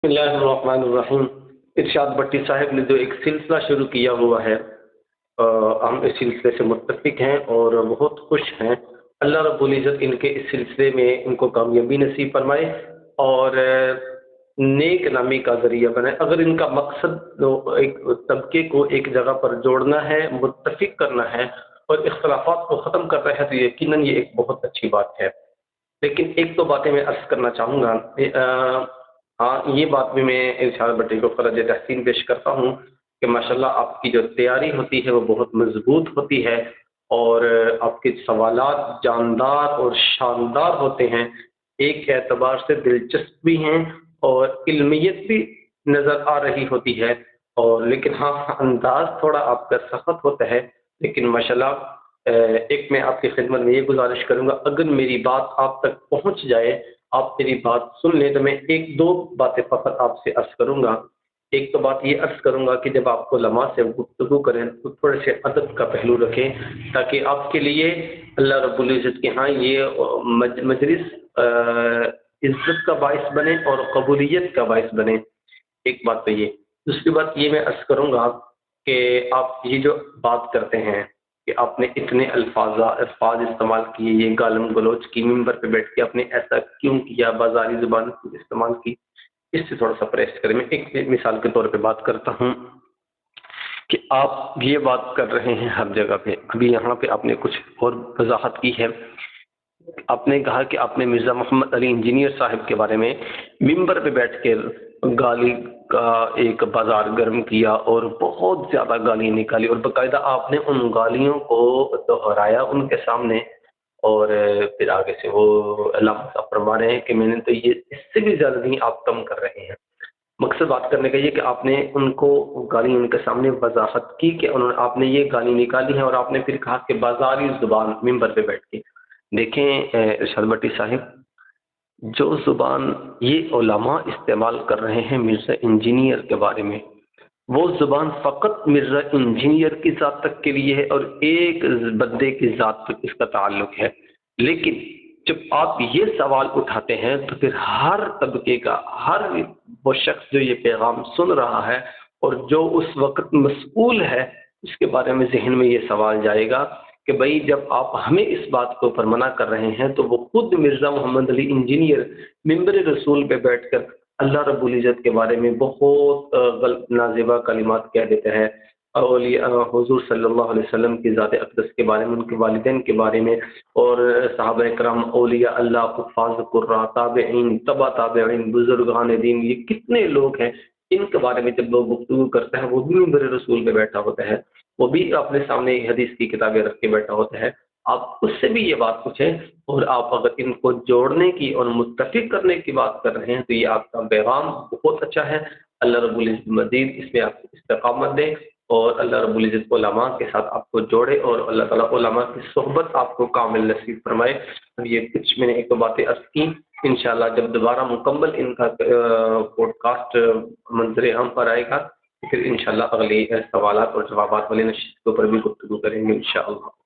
بسم اللہ الرحمن الرحیم۔ ارشاد بٹی صاحب نے جو ایک سلسلہ شروع کیا ہوا ہے، ہم اس سلسلے سے متفق ہیں اور بہت خوش ہیں۔ اللہ رب العزت ان کے اس سلسلے میں ان کو کامیابی نصیب فرمائے اور نیک نامی کا ذریعہ بنائے۔ اگر ان کا مقصد ایک طبقے کو ایک جگہ پر جوڑنا ہے، متفق کرنا ہے اور اختلافات کو ختم کرنا ہے، تو یقیناً یہ ایک بہت اچھی بات ہے۔ لیکن ایک دو باتیں میں عرض کرنا چاہوں گا۔ ہاں، یہ بات بھی میں ارشاد بٹی کو خراج تحسین پیش کرتا ہوں کہ ماشاءاللہ آپ کی جو تیاری ہوتی ہے وہ بہت مضبوط ہوتی ہے اور آپ کے سوالات جاندار اور شاندار ہوتے ہیں، ایک اعتبار سے دلچسپ بھی ہیں اور علمیت بھی نظر آ رہی ہوتی ہے، اور لیکن ہاں انداز تھوڑا آپ کا سخت ہوتا ہے، لیکن ماشاءاللہ ایک میں آپ کی خدمت میں یہ گزارش کروں گا، اگر میری بات آپ تک پہنچ جائے، آپ میری بات سن لیں، تو میں ایک دو باتیں فقط آپ سے عرض کروں گا۔ ایک تو بات یہ عرض کروں گا کہ جب آپ علماء سے گفتگو کریں تو تھوڑے سے ادب کا پہلو رکھیں، تاکہ آپ کے لیے اللہ رب العزت کے ہاں یہ مجلس عزت کا باعث بنے اور قبولیت کا باعث بنے۔ ایک بات تو یہ، دوسری بات یہ میں عرض کروں گا کہ آپ یہ جو بات کرتے ہیں کہ آپ نے اتنے الفاظ استعمال کیے، یہ گالم گلوچ کی، ممبر پہ بیٹھ کے آپ نے ایسا کیوں کیا، بازاری زبان استعمال کی، اس سے تھوڑا سا پرہیز کریں۔ میں ایک مثال کے طور پہ بات کرتا ہوں کہ آپ یہ بات کر رہے ہیں ہر جگہ پہ، ابھی یہاں پہ آپ نے کچھ اور وضاحت کی ہے۔ آپ نے کہا کہ آپ نے مرزا محمد علی انجینئر صاحب کے بارے میں ممبر پہ بیٹھ کے گالی کا ایک بازار گرم کیا اور بہت زیادہ گالی نکالی، اور باقاعدہ آپ نے ان گالیوں کو دہرایا ان کے سامنے، اور پھر آگے سے وہ علامہ صاحب فرما رہے ہیں کہ میں نے تو یہ اس سے بھی زیادہ نہیں، آپ کم کر رہے ہیں۔ مقصد بات کرنے کا یہ کہ آپ نے ان کو گالی ان کے سامنے وضاحت کی کہ آپ نے یہ گالی نکالی ہے، اور آپ نے پھر کہا کہ بازاری زبان ممبر پہ بیٹھ کے۔ دیکھیں ارشاد بٹی صاحب، جو زبان یہ علماء استعمال کر رہے ہیں مرزا انجینئر کے بارے میں، وہ زبان فقط مرزا انجینئر کی ذات تک کے لیے ہے اور ایک بندے کی ذات تک اس کا تعلق ہے، لیکن جب آپ یہ سوال اٹھاتے ہیں تو پھر ہر طبقے کا، ہر وہ شخص جو یہ پیغام سن رہا ہے اور جو اس وقت مسئول ہے، اس کے بارے میں ذہن میں یہ سوال جائے گا کہ بھئی جب آپ ہمیں اس بات کو اوپر منع کر رہے ہیں تو وہ خود مرزا محمد علی انجینئر ممبر رسول پہ بیٹھ کر اللہ رب العزت کے بارے میں بہت غلط نازیبا کلمات کہہ دیتے ہیں، اولیاء حضور صلی اللہ علیہ وسلم کی ذات اقدس کے بارے میں، ان کے والدین کے بارے میں، اور صحابہ کرام، اولیاء اللہ، حفاظ قرہ، تابعین، تبع تابعین، بزرگان دین، یہ کتنے لوگ ہیں، ان کے بارے میں جب لوگ گفتگو کرتے ہیں وہ بھی ممبر رسول پہ بیٹھا ہوتا ہے، وہ بھی اپنے سامنے حدیث کی کتابیں رکھ کے بیٹھا ہوتا ہے۔ آپ اس سے بھی یہ بات پوچھیں، اور آپ اگر ان کو جوڑنے کی اور متفق کرنے کی بات کر رہے ہیں تو یہ آپ کا پیغام بہت اچھا ہے۔ اللہ رب العزت مزید اس میں آپ کو استقامت دے، اور اللہ رب العزت علماء کے ساتھ آپ کو جوڑے، اور اللہ تعالیٰ علماء کی صحبت آپ کو کامل نصیب فرمائے۔ یہ کچھ میں نے ایک دو باتیں عرض کی، انشاءاللہ جب دوبارہ مکمل ان کا پوڈ کاسٹ منظر عام پر آئے گا، پھر انشاءاللہ اگلی سوالات اور جوابات والے نشست کے اوپر بھی گفتگو کریں گے انشاءاللہ۔